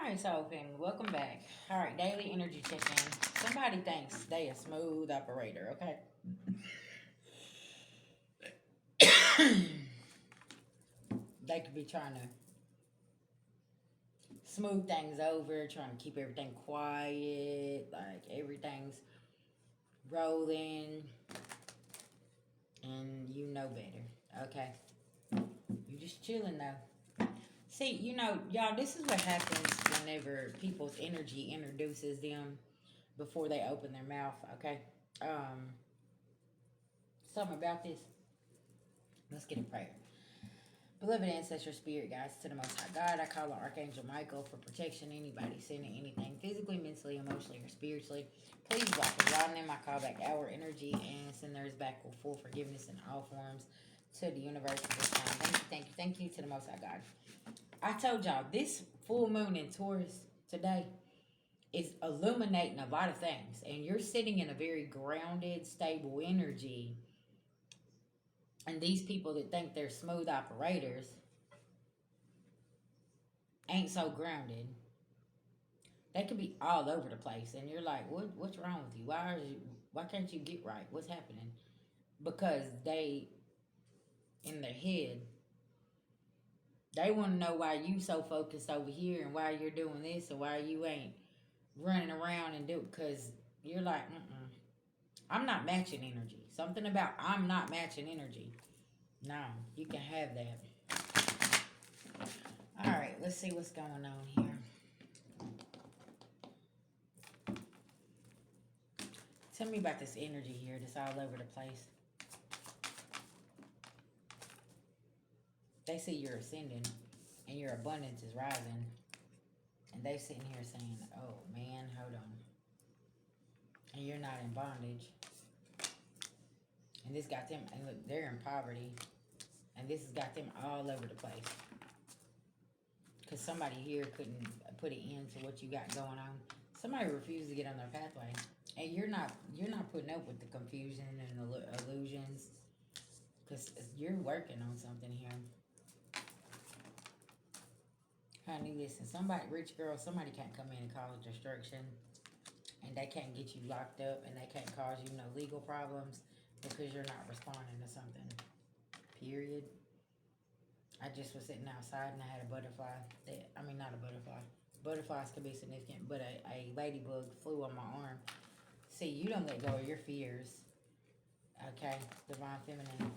Alright, so family, welcome back. Alright, daily energy check-in. Somebody thinks they a smooth operator, okay? They could be trying to smooth things over, trying to keep everything quiet, like everything's rolling, and you know better, okay? You just chilling though. See, y'all, this is what happens whenever people's energy introduces them before they open their mouth, okay? Um, Something about this. Let's get a prayer. Beloved ancestor spirit guides to the Most High God, I call on Archangel Michael for protection. Anybody sending anything physically, mentally, emotionally, or spiritually, please block it. Right them. I call back our energy and send theirs back with full forgiveness in all forms to the universe at this time. Thank you, thank you, thank you to the Most High God. I told y'all this full moon in Taurus today is illuminating a lot of things, and you're sitting in a very grounded, stable energy. And these people that think they're smooth operators ain't so grounded. They could be all over the place, and you're like, what's wrong with you? Why can't you get right? What's happening? Because they, in their head, they want to know why you so focused over here and why you're doing this and why you ain't running around and do. Because you're like, I'm not matching energy. Something about I'm not matching energy. No, you can have that. All right, let's see what's going on here. Tell me about this energy here that's all over the place. They see you're ascending and your abundance is rising. And they sitting here saying, oh man, hold on. And you're not in bondage. And this got them, and look, they're in poverty. And this has got them all over the place. Because somebody here couldn't put an end to what you got going on. Somebody refused to get on their pathway. And you're not putting up with the confusion and illusions. Because you're working on something here. Honey, listen, rich girl, somebody can't come in and cause destruction. And they can't get you locked up. And they can't cause you no legal problems. Because you're not responding to something. Period. I just was sitting outside and I had a butterfly. Not a butterfly. Butterflies can be significant, but a ladybug flew on my arm. See, you don't let go of your fears. Okay? Divine Feminine.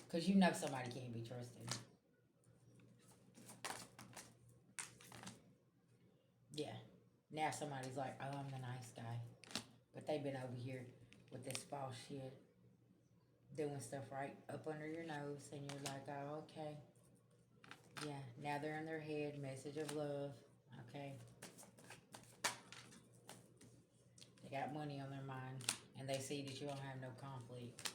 Because you know somebody can't be trusted. Yeah. Now somebody's like, oh, I'm the nice guy. But they've been over here with this false shit. Doing stuff right up under your nose, and you're like, oh, okay. Yeah, now they're in their head, message of love, okay. They got money on their mind, and they see that you don't have no conflict.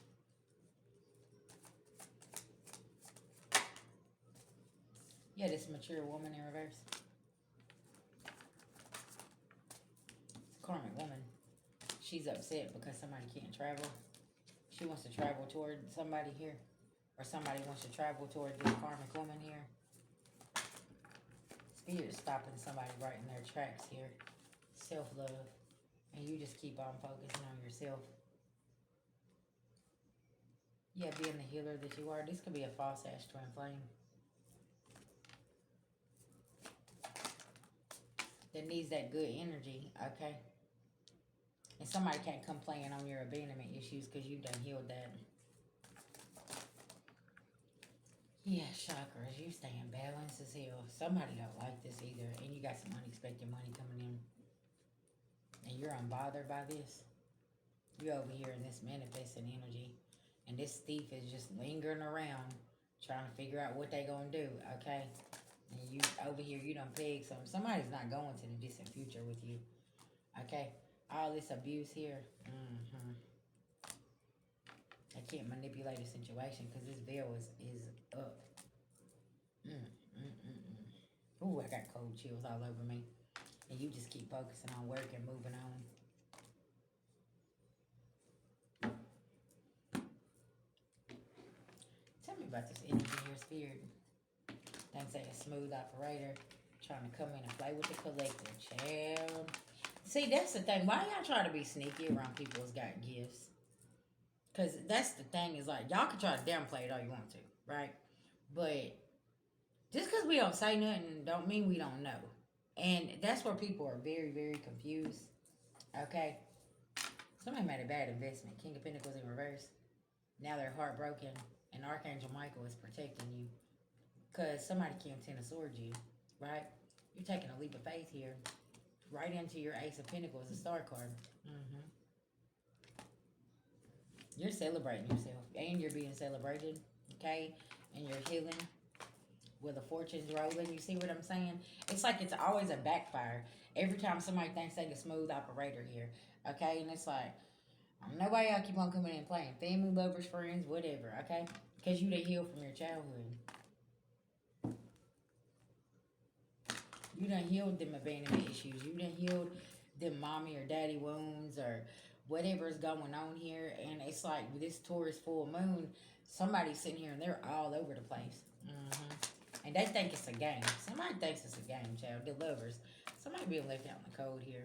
Yeah, this mature woman in reverse. It's a karmic woman. She's upset because somebody can't travel. She wants to travel toward somebody here. Or somebody wants to travel toward this karmic woman here. Spirit's stopping somebody right in their tracks here. Self-love. And you just keep on focusing on yourself. Yeah, being the healer that you are. This could be a false ash twin flame. That needs that good energy, okay? And somebody can't come playing on your abandonment issues because you done healed that. Yeah, chakras, you stay in balance as hell. Somebody don't like this either. And you got some unexpected money coming in. And you're unbothered by this. You over here in this manifesting energy. And this thief is just lingering around trying to figure out what they gonna do, okay? And you over here, you done pegged something. Somebody's not going to the distant future with you, okay? All this abuse here, I can't manipulate a situation because this veil is up. Ooh, I got cold chills all over me. And you just keep focusing on work and moving on. Tell me about this energy here, Spirit. thinks they a smooth operator, trying to come in and play with the collective. Child. See, that's the thing. Why y'all try to be sneaky around people who's got gifts? Because that's the thing is like, y'all can try to downplay it all you want to, right? But just because we don't say nothing don't mean we don't know. And that's where people are very, very confused. Okay? Somebody made a bad investment. King of Pentacles in reverse. Now they're heartbroken. And Archangel Michael is protecting you. Because somebody can't Ten of Swords you, right? You're taking a leap of faith here. Right into your Ace of Pentacles, a star card. You're celebrating yourself. And you're being celebrated. Okay? And you're healing. With the fortunes rolling, you see what I'm saying? It's like it's always a backfire. Every time somebody thinks they're a smooth operator here. Okay? And it's like, nobody y'all keep on coming in and playing. Family, lovers, friends, whatever. Okay? Because you done healed from your childhood. You done healed them abandonment issues. You done healed them mommy or daddy wounds or whatever's going on here. And it's like with this Taurus full moon, somebody's sitting here and they're all over the place. And they think it's a game. Somebody thinks it's a game, child. The lovers. Somebody being left out in the cold here.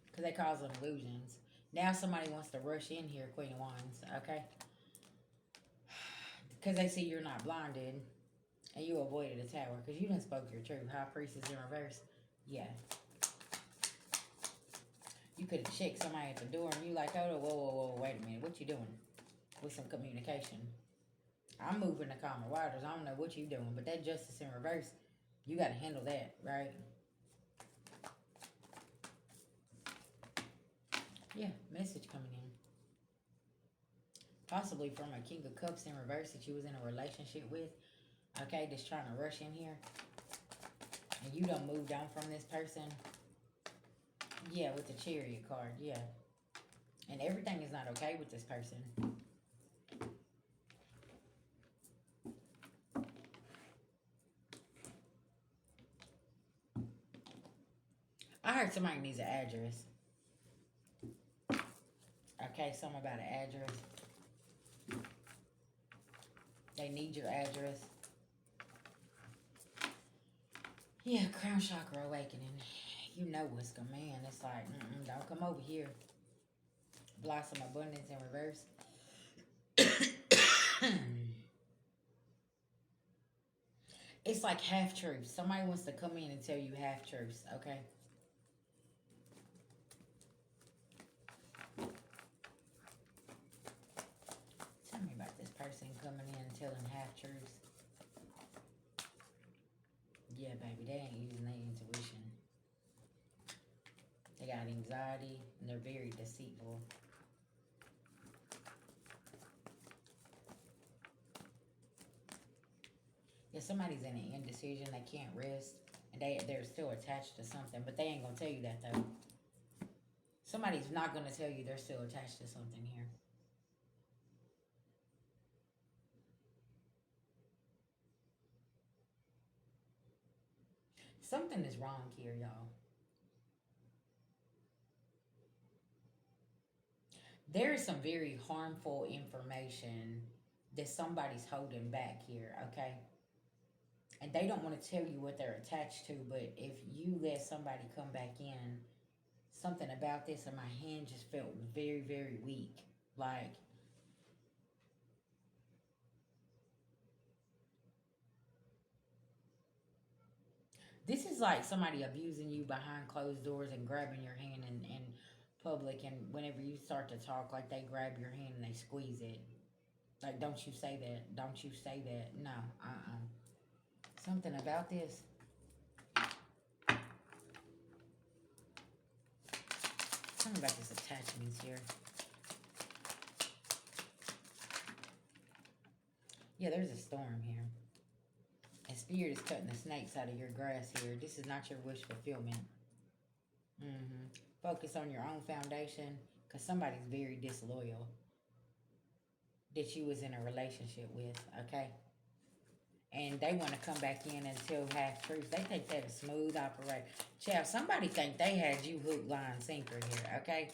Because they cause them illusions. Now somebody wants to rush in here, Queen of Wands. Okay? Because they see you're not blinded. And you avoided a tower. Because you done spoke your truth. High Priestess in reverse. Yeah. You could have checked somebody at the door. And you like, oh, whoa, wait a minute. What you doing? With some communication. I'm moving the calmer waters. I don't know what you're doing, but that Justice in reverse, you got to handle that, right? Yeah, message coming in. Possibly from a King of Cups in reverse that you was in a relationship with. Okay, just trying to rush in here. And you done moved on from this person. Yeah, with the Chariot card, yeah. And everything is not okay with this person. I heard somebody needs an address. Okay, something about an address. They need your address. Yeah, crown chakra awakening. You know what's going on. It's like, don't come over here. Blossom abundance in reverse. It's like half-truths. Somebody wants to come in and tell you half-truths, okay? Tell me about this person coming in and telling half-truths. Yeah, baby, they ain't using their intuition. They got anxiety, and they're very deceitful. Yeah, somebody's in an indecision. They can't rest. And they're still attached to something. But they ain't going to tell you that, though. Somebody's not going to tell you they're still attached to something here. Something is wrong here, y'all. There is some very harmful information that somebody's holding back here, okay? And they don't want to tell you what they're attached to, but if you let somebody come back in, something about this and my hand just felt very, very weak. Like, this is like somebody abusing you behind closed doors and grabbing your hand in public, and whenever you start to talk, like they grab your hand and they squeeze it. Like, don't you say that. Don't you say that. No, Something about this. Something about this attachments here. Yeah, there's a storm here. And Spirit is cutting the snakes out of your grass here. This is not your wish fulfillment. Focus on your own foundation, because somebody's very disloyal that you was in a relationship with, okay? And they want to come back in and tell half-truths. They think they're a smooth operator. Child, somebody think they had you hook, line, sinker here, okay?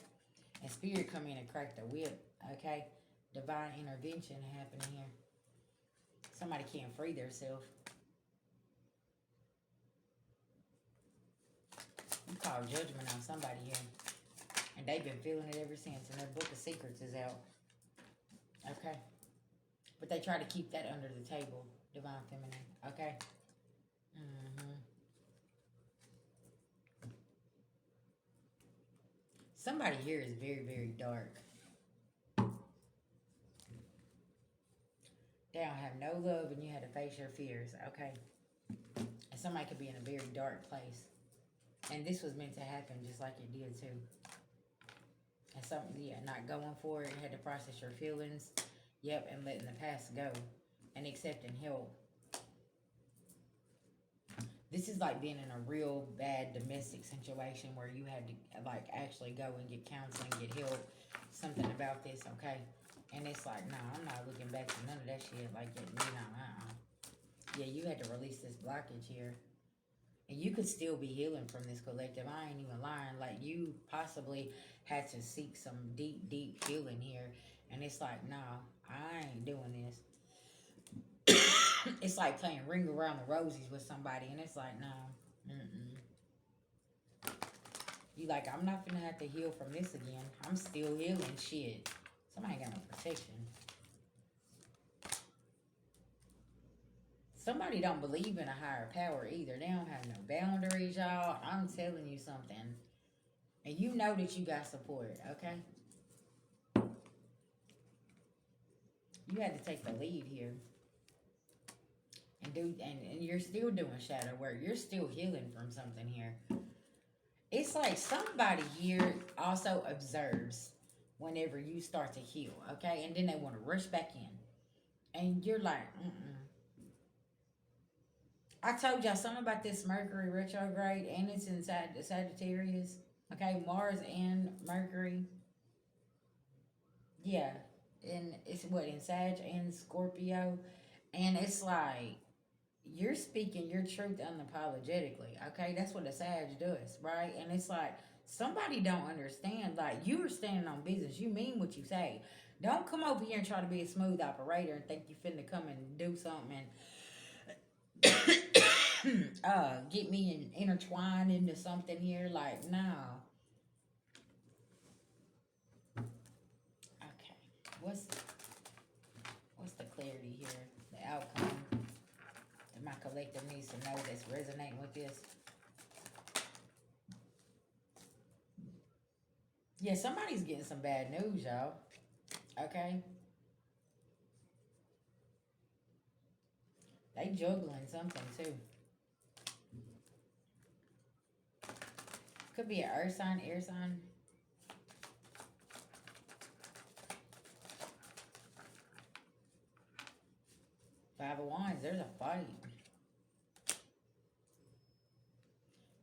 And Spirit come in and crack the whip, okay? Divine intervention happening here. Somebody can't free themselves. You call judgment on somebody here. And they've been feeling it ever since. And their book of secrets is out. Okay. But they try to keep that under the table. Divine Feminine. Okay. Somebody here is very, very dark. They don't have no love and you had to face your fears. Okay. And somebody could be in a very dark place. And this was meant to happen just like it did too. And something, yeah, not going for it. You had to process your feelings. Yep, and letting the past go. And accepting help. This is like being in a real bad domestic situation where you had to like actually go and get counseling, get help. Something about this, okay? And it's like, no, I'm not looking back to none of that shit. Like, you know, Yeah, you had to release this blockage here. And you could still be healing from this collective. I ain't even lying. Like, you possibly had to seek some deep, deep healing here. And it's like, nah, I ain't doing this. It's like playing Ring Around the Rosies with somebody. And it's like, no, You like, I'm not gonna have to heal from this again. I'm still healing shit. Somebody got no protection. Somebody don't believe in a higher power either. They don't have no boundaries, y'all. I'm telling you something. And you know that you got support, okay? You had to take the lead here. And you're still doing shadow work. You're still healing from something here. It's like somebody here also observes whenever you start to heal, okay? And then they want to rush back in. And you're like, I told y'all something about this Mercury retrograde, and it's inside the Sagittarius. Okay, Mars and Mercury. Yeah, and it's what, in Sag and Scorpio. And it's like, you're speaking your truth unapologetically, okay? That's what a Sag does, right? And it's like, somebody don't understand. Like, you are standing on business. You mean what you say. Don't come over here and try to be a smooth operator and think you finna come and do something and get me intertwined into something here. Like, no. Okay. What's the clarity here? The outcome that my collective needs to know that's resonating with this. Yeah, somebody's getting some bad news, y'all. Okay? They juggling something, too. Could be an earth sign, air sign. Five of Wands, there's a fight.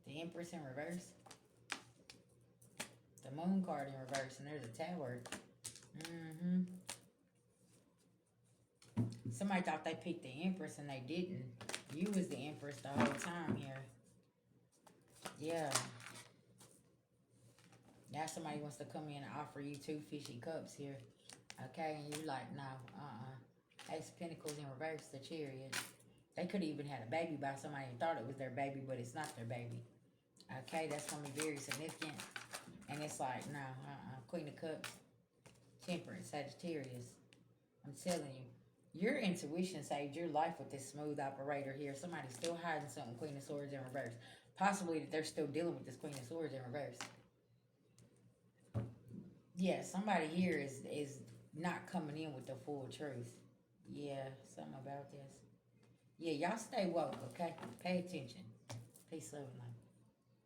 The Empress in reverse. The Moon card in reverse, and there's a Tower. Somebody thought they picked the Empress, and they didn't. You was the Empress the whole time here. Yeah. Now somebody wants to come in and offer you 2 fishy cups here. Okay, and you're like, no, Ace of Pentacles in reverse, the Chariot. They could have even had a baby by somebody and thought it was their baby, but it's not their baby. Okay, that's going to be very significant. And it's like, no, Queen of Cups, Temperance, Sagittarius. I'm telling you, your intuition saved your life with this smooth operator here. Somebody's still hiding something, Queen of Swords in reverse. Possibly that they're still dealing with this Queen of Swords in reverse. Yeah, somebody here is not coming in with the full truth. Yeah, something about this. Yeah, y'all stay woke, okay? Pay attention. Peace, love, and light.